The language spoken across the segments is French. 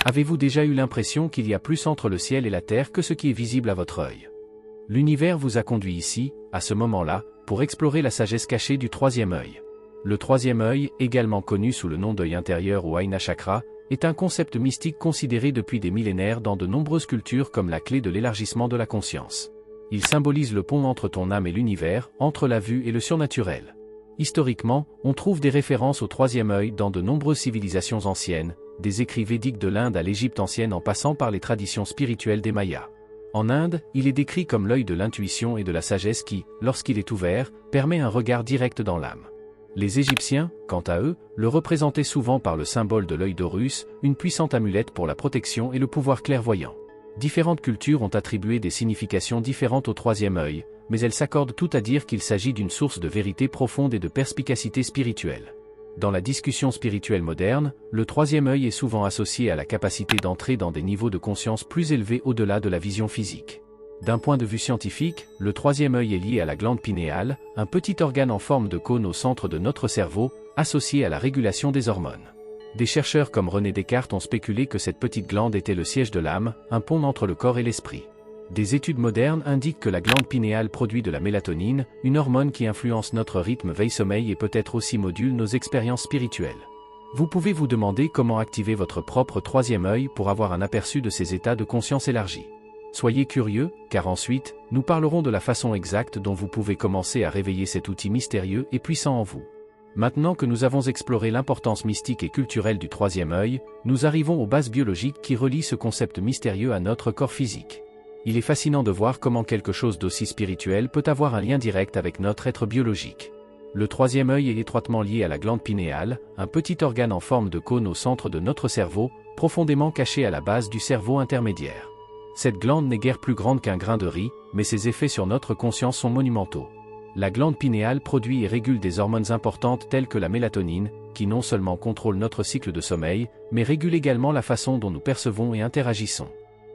Avez-vous déjà eu l'impression qu'il y a plus entre le ciel et la terre que ce qui est visible à votre œil? L'univers vous a conduit ici, à ce moment-là, pour explorer la sagesse cachée du troisième œil. Le troisième œil, également connu sous le nom d'œil intérieur ou Ajna Chakra, est un concept mystique considéré depuis des millénaires dans de nombreuses cultures comme la clé de l'élargissement de la conscience. Il symbolise le pont entre ton âme et l'univers, entre la vue et le surnaturel. Historiquement, on trouve des références au troisième œil dans de nombreuses civilisations anciennes, des écrits védiques de l'Inde à l'Égypte ancienne en passant par les traditions spirituelles des Mayas. En Inde, il est décrit comme l'œil de l'intuition et de la sagesse qui, lorsqu'il est ouvert, permet un regard direct dans l'âme. Les Égyptiens, quant à eux, le représentaient souvent par le symbole de l'œil d'Horus, une puissante amulette pour la protection et le pouvoir clairvoyant. Différentes cultures ont attribué des significations différentes au troisième œil, mais elles s'accordent toutes à dire qu'il s'agit d'une source de vérité profonde et de perspicacité spirituelle. Dans la discussion spirituelle moderne, le troisième œil est souvent associé à la capacité d'entrer dans des niveaux de conscience plus élevés au-delà de la vision physique. D'un point de vue scientifique, le troisième œil est lié à la glande pinéale, un petit organe en forme de cône au centre de notre cerveau, associé à la régulation des hormones. Des chercheurs comme René Descartes ont spéculé que cette petite glande était le siège de l'âme, un pont entre le corps et l'esprit. Des études modernes indiquent que la glande pinéale produit de la mélatonine, une hormone qui influence notre rythme veille-sommeil et peut-être aussi module nos expériences spirituelles. Vous pouvez vous demander comment activer votre propre troisième œil pour avoir un aperçu de ces états de conscience élargis. Soyez curieux, car ensuite, nous parlerons de la façon exacte dont vous pouvez commencer à réveiller cet outil mystérieux et puissant en vous. Maintenant que nous avons exploré l'importance mystique et culturelle du troisième œil, nous arrivons aux bases biologiques qui relient ce concept mystérieux à notre corps physique. Il est fascinant de voir comment quelque chose d'aussi spirituel peut avoir un lien direct avec notre être biologique. Le troisième œil est étroitement lié à la glande pinéale, un petit organe en forme de cône au centre de notre cerveau, profondément caché à la base du cerveau intermédiaire. Cette glande n'est guère plus grande qu'un grain de riz, mais ses effets sur notre conscience sont monumentaux. La glande pinéale produit et régule des hormones importantes telles que la mélatonine, qui non seulement contrôle notre cycle de sommeil, mais régule également la façon dont nous percevons et interagissons.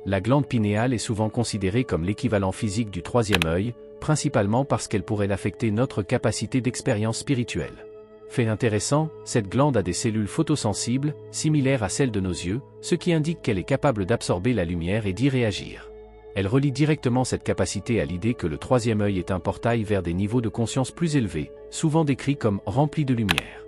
La glande pinéale est souvent considérée comme l'équivalent physique du troisième œil, principalement parce qu'elle pourrait affecter notre capacité d'expérience spirituelle. Fait intéressant, cette glande a des cellules photosensibles, similaires à celles de nos yeux, ce qui indique qu'elle est capable d'absorber la lumière et d'y réagir. Elle relie directement cette capacité à l'idée que le troisième œil est un portail vers des niveaux de conscience plus élevés, souvent décrits comme remplis de lumière.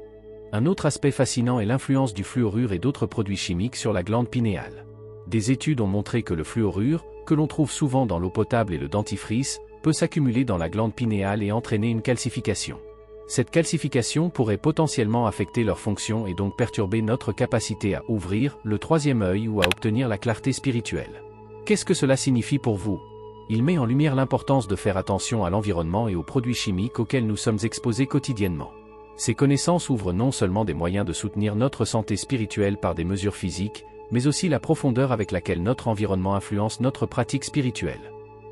Un autre aspect fascinant est l'influence du fluorure et d'autres produits chimiques sur la glande pinéale. Des études ont montré que le fluorure, que l'on trouve souvent dans l'eau potable et le dentifrice, peut s'accumuler dans la glande pinéale et entraîner une calcification. Cette calcification pourrait potentiellement affecter leur fonction et donc perturber notre capacité à ouvrir le troisième œil ou à obtenir la clarté spirituelle. Qu'est-ce que cela signifie pour vous? Il met en lumière l'importance de faire attention à l'environnement et aux produits chimiques auxquels nous sommes exposés quotidiennement. Ces connaissances ouvrent non seulement des moyens de soutenir notre santé spirituelle par des mesures physiques, mais aussi la profondeur avec laquelle notre environnement influence notre pratique spirituelle.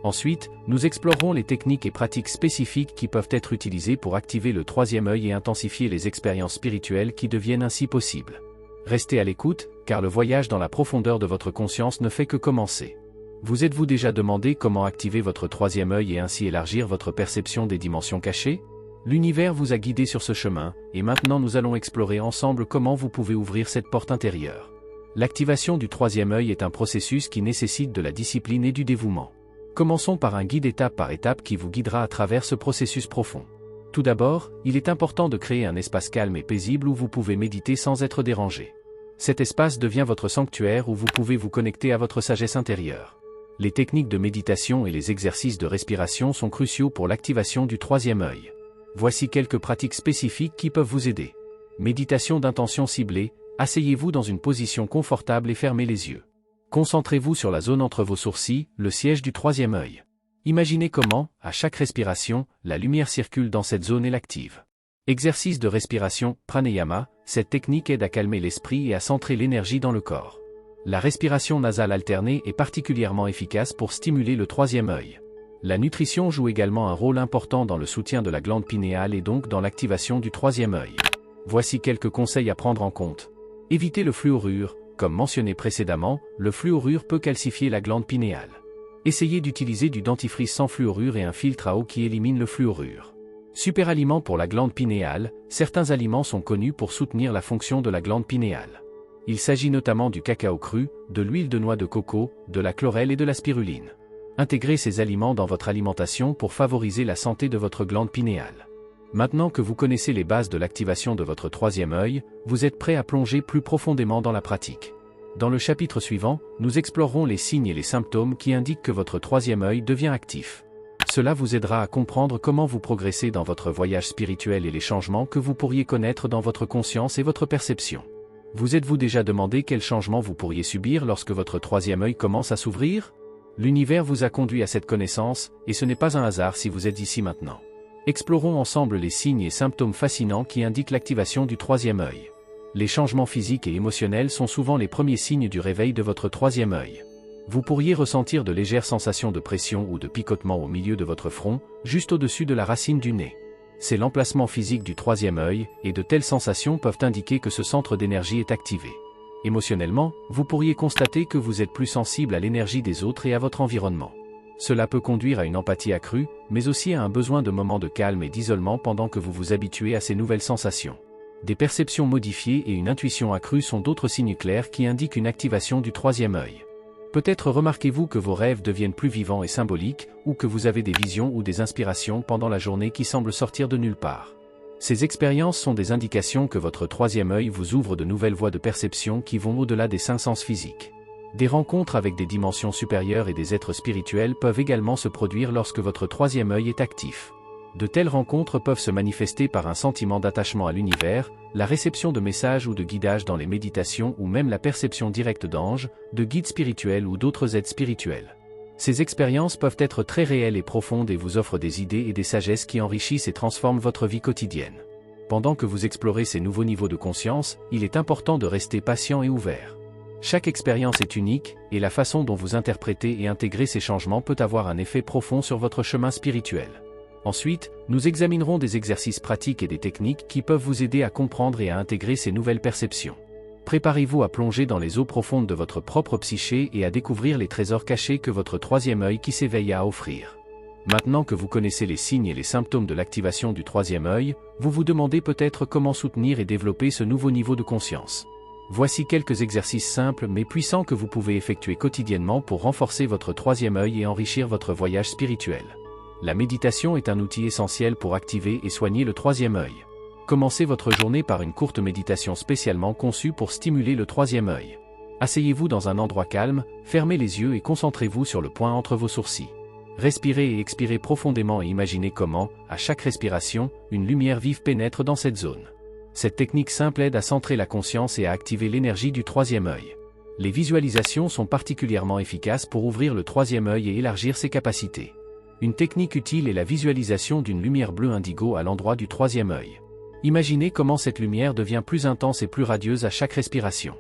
Ensuite, nous explorerons les techniques et pratiques spécifiques qui peuvent être utilisées pour activer le troisième œil et intensifier les expériences spirituelles qui deviennent ainsi possibles. Restez à l'écoute, car le voyage dans la profondeur de votre conscience ne fait que commencer. Vous êtes-vous déjà demandé comment activer votre troisième œil et ainsi élargir votre perception des dimensions cachées? L'univers vous a guidé sur ce chemin, et maintenant nous allons explorer ensemble comment vous pouvez ouvrir cette porte intérieure. L'activation du troisième œil est un processus qui nécessite de la discipline et du dévouement. Commençons par un guide étape par étape qui vous guidera à travers ce processus profond. Tout d'abord, il est important de créer un espace calme et paisible où vous pouvez méditer sans être dérangé. Cet espace devient votre sanctuaire où vous pouvez vous connecter à votre sagesse intérieure. Les techniques de méditation et les exercices de respiration sont cruciaux pour l'activation du troisième œil. Voici quelques pratiques spécifiques qui peuvent vous aider. Méditation d'intention ciblée, asseyez-vous dans une position confortable et fermez les yeux. Concentrez-vous sur la zone entre vos sourcils, le siège du troisième œil. Imaginez comment, à chaque respiration, la lumière circule dans cette zone et l'active. Exercice de respiration, pranayama, cette technique aide à calmer l'esprit et à centrer l'énergie dans le corps. La respiration nasale alternée est particulièrement efficace pour stimuler le troisième œil. La nutrition joue également un rôle important dans le soutien de la glande pinéale et donc dans l'activation du troisième œil. Voici quelques conseils à prendre en compte. Évitez le fluorure. Comme mentionné précédemment, le fluorure peut calcifier la glande pinéale. Essayez d'utiliser du dentifrice sans fluorure et un filtre à eau qui élimine le fluorure. Superaliment pour la glande pinéale, certains aliments sont connus pour soutenir la fonction de la glande pinéale. Il s'agit notamment du cacao cru, de l'huile de noix de coco, de la chlorelle et de la spiruline. Intégrez ces aliments dans votre alimentation pour favoriser la santé de votre glande pinéale. Maintenant que vous connaissez les bases de l'activation de votre troisième œil, vous êtes prêt à plonger plus profondément dans la pratique. Dans le chapitre suivant, nous explorerons les signes et les symptômes qui indiquent que votre troisième œil devient actif. Cela vous aidera à comprendre comment vous progressez dans votre voyage spirituel et les changements que vous pourriez connaître dans votre conscience et votre perception. Vous êtes-vous déjà demandé quels changements vous pourriez subir lorsque votre troisième œil commence à s'ouvrir? L'univers vous a conduit à cette connaissance, et ce n'est pas un hasard si vous êtes ici maintenant. Explorons ensemble les signes et symptômes fascinants qui indiquent l'activation du troisième œil. Les changements physiques et émotionnels sont souvent les premiers signes du réveil de votre troisième œil. Vous pourriez ressentir de légères sensations de pression ou de picotement au milieu de votre front, juste au-dessus de la racine du nez. C'est l'emplacement physique du troisième œil, et de telles sensations peuvent indiquer que ce centre d'énergie est activé. Émotionnellement, vous pourriez constater que vous êtes plus sensible à l'énergie des autres et à votre environnement. Cela peut conduire à une empathie accrue, mais aussi à un besoin de moments de calme et d'isolement pendant que vous vous habituez à ces nouvelles sensations. Des perceptions modifiées et une intuition accrue sont d'autres signes clairs qui indiquent une activation du troisième œil. Peut-être remarquez-vous que vos rêves deviennent plus vivants et symboliques, ou que vous avez des visions ou des inspirations pendant la journée qui semblent sortir de nulle part. Ces expériences sont des indications que votre troisième œil vous ouvre de nouvelles voies de perception qui vont au-delà des cinq sens physiques. Des rencontres avec des dimensions supérieures et des êtres spirituels peuvent également se produire lorsque votre troisième œil est actif. De telles rencontres peuvent se manifester par un sentiment d'attachement à l'univers, la réception de messages ou de guidage dans les méditations ou même la perception directe d'anges, de guides spirituels ou d'autres aides spirituelles. Ces expériences peuvent être très réelles et profondes et vous offrent des idées et des sagesses qui enrichissent et transforment votre vie quotidienne. Pendant que vous explorez ces nouveaux niveaux de conscience, il est important de rester patient et ouvert. Chaque expérience est unique, et la façon dont vous interprétez et intégrez ces changements peut avoir un effet profond sur votre chemin spirituel. Ensuite, nous examinerons des exercices pratiques et des techniques qui peuvent vous aider à comprendre et à intégrer ces nouvelles perceptions. Préparez-vous à plonger dans les eaux profondes de votre propre psyché et à découvrir les trésors cachés que votre troisième œil qui s'éveille a à offrir. Maintenant que vous connaissez les signes et les symptômes de l'activation du troisième œil, vous vous demandez peut-être comment soutenir et développer ce nouveau niveau de conscience. Voici quelques exercices simples mais puissants que vous pouvez effectuer quotidiennement pour renforcer votre troisième œil et enrichir votre voyage spirituel. La méditation est un outil essentiel pour activer et soigner le troisième œil. Commencez votre journée par une courte méditation spécialement conçue pour stimuler le troisième œil. Asseyez-vous dans un endroit calme, fermez les yeux et concentrez-vous sur le point entre vos sourcils. Respirez et expirez profondément et imaginez comment, à chaque respiration, une lumière vive pénètre dans cette zone. Cette technique simple aide à centrer la conscience et à activer l'énergie du troisième œil. Les visualisations sont particulièrement efficaces pour ouvrir le troisième œil et élargir ses capacités. Une technique utile est la visualisation d'une lumière bleue indigo à l'endroit du troisième œil. Imaginez comment cette lumière devient plus intense et plus radieuse à chaque respiration.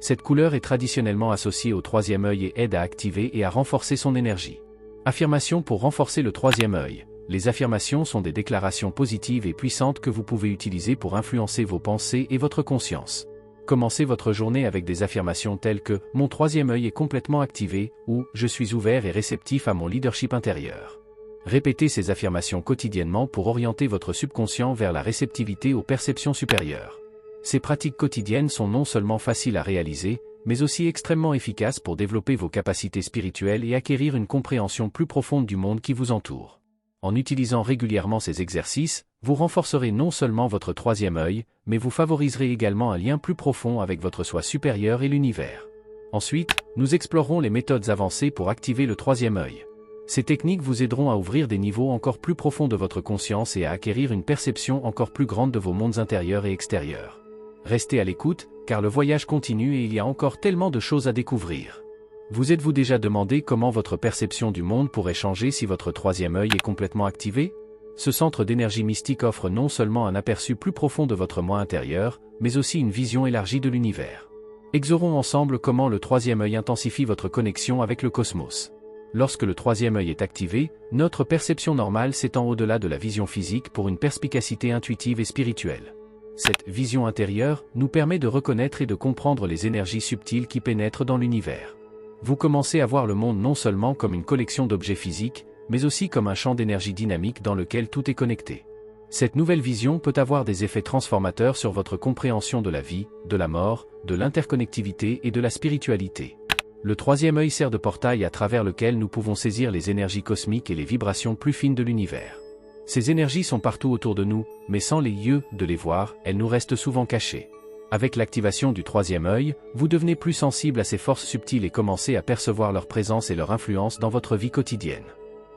Cette couleur est traditionnellement associée au troisième œil et aide à activer et à renforcer son énergie. Affirmation pour renforcer le troisième œil. Les affirmations sont des déclarations positives et puissantes que vous pouvez utiliser pour influencer vos pensées et votre conscience. Commencez votre journée avec des affirmations telles que « Mon troisième œil est complètement activé » ou « Je suis ouvert et réceptif à mon leadership intérieur ». Répétez ces affirmations quotidiennement pour orienter votre subconscient vers la réceptivité aux perceptions supérieures. Ces pratiques quotidiennes sont non seulement faciles à réaliser, mais aussi extrêmement efficaces pour développer vos capacités spirituelles et acquérir une compréhension plus profonde du monde qui vous entoure. En utilisant régulièrement ces exercices, vous renforcerez non seulement votre troisième œil, mais vous favoriserez également un lien plus profond avec votre soi supérieur et l'univers. Ensuite, nous explorerons les méthodes avancées pour activer le troisième œil. Ces techniques vous aideront à ouvrir des niveaux encore plus profonds de votre conscience et à acquérir une perception encore plus grande de vos mondes intérieurs et extérieurs. Restez à l'écoute, car le voyage continue et il y a encore tellement de choses à découvrir. Vous êtes-vous déjà demandé comment votre perception du monde pourrait changer si votre troisième œil est complètement activé? Ce centre d'énergie mystique offre non seulement un aperçu plus profond de votre moi intérieur, mais aussi une vision élargie de l'univers. Explorons ensemble comment le troisième œil intensifie votre connexion avec le cosmos. Lorsque le troisième œil est activé, notre perception normale s'étend au-delà de la vision physique pour une perspicacité intuitive et spirituelle. Cette vision intérieure nous permet de reconnaître et de comprendre les énergies subtiles qui pénètrent dans l'univers. Vous commencez à voir le monde non seulement comme une collection d'objets physiques, mais aussi comme un champ d'énergie dynamique dans lequel tout est connecté. Cette nouvelle vision peut avoir des effets transformateurs sur votre compréhension de la vie, de la mort, de l'interconnectivité et de la spiritualité. Le troisième œil sert de portail à travers lequel nous pouvons saisir les énergies cosmiques et les vibrations plus fines de l'univers. Ces énergies sont partout autour de nous, mais sans les yeux de les voir, elles nous restent souvent cachées. Avec l'activation du troisième œil, vous devenez plus sensible à ces forces subtiles et commencez à percevoir leur présence et leur influence dans votre vie quotidienne.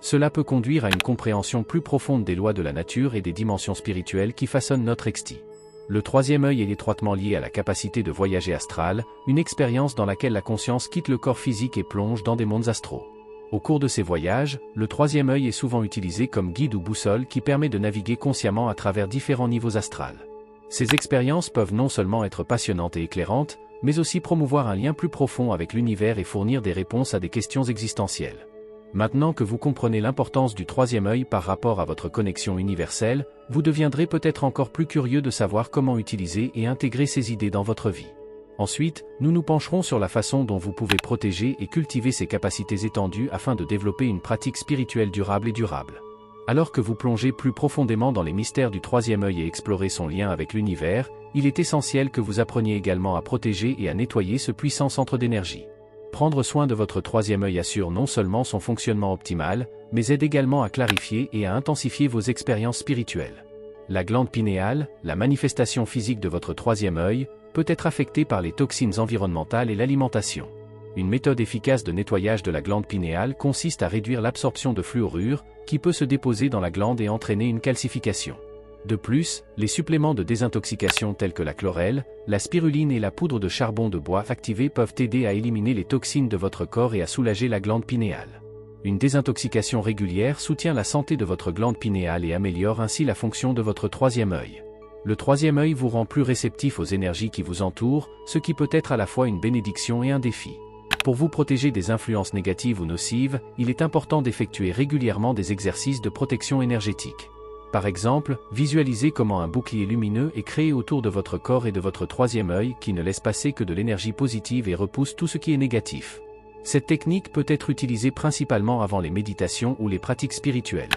Cela peut conduire à une compréhension plus profonde des lois de la nature et des dimensions spirituelles qui façonnent notre exti. Le troisième œil est étroitement lié à la capacité de voyager astral, une expérience dans laquelle la conscience quitte le corps physique et plonge dans des mondes astraux. Au cours de ces voyages, le troisième œil est souvent utilisé comme guide ou boussole qui permet de naviguer consciemment à travers différents niveaux astrals. Ces expériences peuvent non seulement être passionnantes et éclairantes, mais aussi promouvoir un lien plus profond avec l'univers et fournir des réponses à des questions existentielles. Maintenant que vous comprenez l'importance du troisième œil par rapport à votre connexion universelle, vous deviendrez peut-être encore plus curieux de savoir comment utiliser et intégrer ces idées dans votre vie. Ensuite, nous nous pencherons sur la façon dont vous pouvez protéger et cultiver ces capacités étendues afin de développer une pratique spirituelle durable et durable. Alors que vous plongez plus profondément dans les mystères du troisième œil et explorez son lien avec l'univers, il est essentiel que vous appreniez également à protéger et à nettoyer ce puissant centre d'énergie. Prendre soin de votre troisième œil assure non seulement son fonctionnement optimal, mais aide également à clarifier et à intensifier vos expériences spirituelles. La glande pinéale, la manifestation physique de votre troisième œil, peut être affectée par les toxines environnementales et l'alimentation. Une méthode efficace de nettoyage de la glande pinéale consiste à réduire l'absorption de fluorure, qui peut se déposer dans la glande et entraîner une calcification. De plus, les suppléments de désintoxication tels que la chlorelle, la spiruline et la poudre de charbon de bois activée peuvent aider à éliminer les toxines de votre corps et à soulager la glande pinéale. Une désintoxication régulière soutient la santé de votre glande pinéale et améliore ainsi la fonction de votre troisième œil. Le troisième œil vous rend plus réceptif aux énergies qui vous entourent, ce qui peut être à la fois une bénédiction et un défi. Pour vous protéger des influences négatives ou nocives, il est important d'effectuer régulièrement des exercices de protection énergétique. Par exemple, visualisez comment un bouclier lumineux est créé autour de votre corps et de votre troisième œil qui ne laisse passer que de l'énergie positive et repousse tout ce qui est négatif. Cette technique peut être utilisée principalement avant les méditations ou les pratiques spirituelles.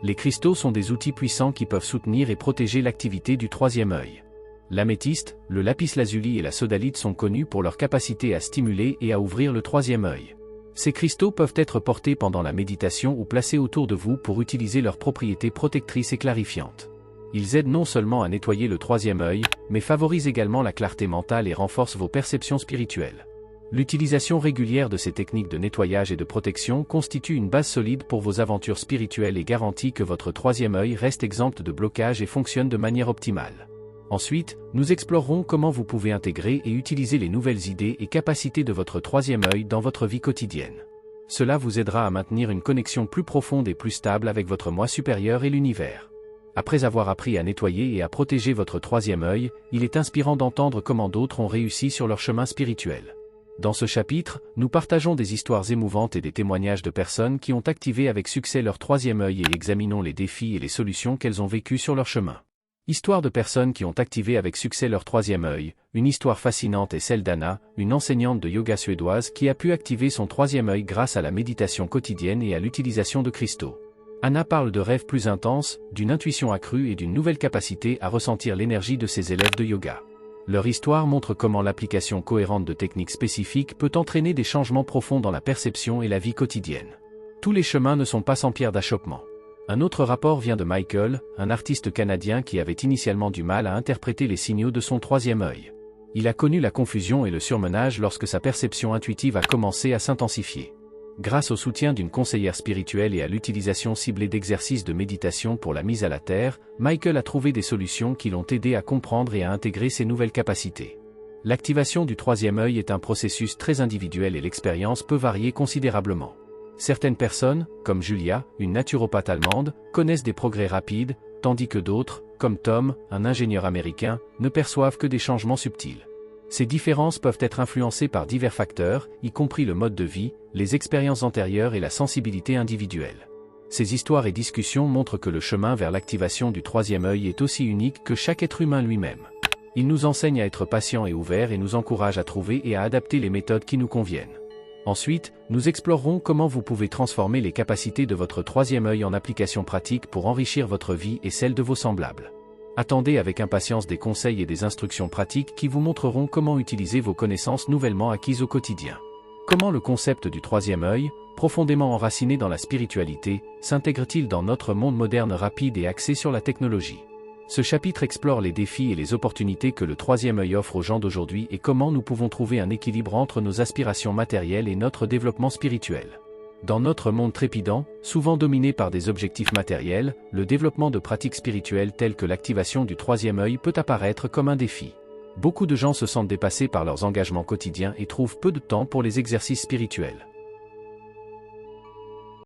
Les cristaux sont des outils puissants qui peuvent soutenir et protéger l'activité du troisième œil. L'améthyste, le lapis-lazuli et la sodalite sont connus pour leur capacité à stimuler et à ouvrir le troisième œil. Ces cristaux peuvent être portés pendant la méditation ou placés autour de vous pour utiliser leurs propriétés protectrices et clarifiantes. Ils aident non seulement à nettoyer le troisième œil, mais favorisent également la clarté mentale et renforcent vos perceptions spirituelles. L'utilisation régulière de ces techniques de nettoyage et de protection constitue une base solide pour vos aventures spirituelles et garantit que votre troisième œil reste exempt de blocage et fonctionne de manière optimale. Ensuite, nous explorerons comment vous pouvez intégrer et utiliser les nouvelles idées et capacités de votre troisième œil dans votre vie quotidienne. Cela vous aidera à maintenir une connexion plus profonde et plus stable avec votre moi supérieur et l'univers. Après avoir appris à nettoyer et à protéger votre troisième œil, il est inspirant d'entendre comment d'autres ont réussi sur leur chemin spirituel. Dans ce chapitre, nous partageons des histoires émouvantes et des témoignages de personnes qui ont activé avec succès leur troisième œil et examinons les défis et les solutions qu'elles ont vécues sur leur chemin. Histoire de personnes qui ont activé avec succès leur troisième œil, une histoire fascinante est celle d'Anna, une enseignante de yoga suédoise qui a pu activer son troisième œil grâce à la méditation quotidienne et à l'utilisation de cristaux. Anna parle de rêves plus intenses, d'une intuition accrue et d'une nouvelle capacité à ressentir l'énergie de ses élèves de yoga. Leur histoire montre comment l'application cohérente de techniques spécifiques peut entraîner des changements profonds dans la perception et la vie quotidienne. Tous les chemins ne sont pas sans pierre d'achoppement. Un autre rapport vient de Michael, un artiste canadien qui avait initialement du mal à interpréter les signaux de son troisième œil. Il a connu la confusion et le surmenage lorsque sa perception intuitive a commencé à s'intensifier. Grâce au soutien d'une conseillère spirituelle et à l'utilisation ciblée d'exercices de méditation pour la mise à la terre, Michael a trouvé des solutions qui l'ont aidé à comprendre et à intégrer ses nouvelles capacités. L'activation du troisième œil est un processus très individuel et l'expérience peut varier considérablement. Certaines personnes, comme Julia, une naturopathe allemande, connaissent des progrès rapides, tandis que d'autres, comme Tom, un ingénieur américain, ne perçoivent que des changements subtils. Ces différences peuvent être influencées par divers facteurs, y compris le mode de vie, les expériences antérieures et la sensibilité individuelle. Ces histoires et discussions montrent que le chemin vers l'activation du troisième œil est aussi unique que chaque être humain lui-même. Ils nous enseignent à être patients et ouverts et nous encouragent à trouver et à adapter les méthodes qui nous conviennent. Ensuite, nous explorerons comment vous pouvez transformer les capacités de votre troisième œil en applications pratiques pour enrichir votre vie et celle de vos semblables. Attendez avec impatience des conseils et des instructions pratiques qui vous montreront comment utiliser vos connaissances nouvellement acquises au quotidien. Comment le concept du troisième œil, profondément enraciné dans la spiritualité, s'intègre-t-il dans notre monde moderne rapide et axé sur la technologie? Ce chapitre explore les défis et les opportunités que le troisième œil offre aux gens d'aujourd'hui et comment nous pouvons trouver un équilibre entre nos aspirations matérielles et notre développement spirituel. Dans notre monde trépidant, souvent dominé par des objectifs matériels, le développement de pratiques spirituelles telles que l'activation du troisième œil peut apparaître comme un défi. Beaucoup de gens se sentent dépassés par leurs engagements quotidiens et trouvent peu de temps pour les exercices spirituels.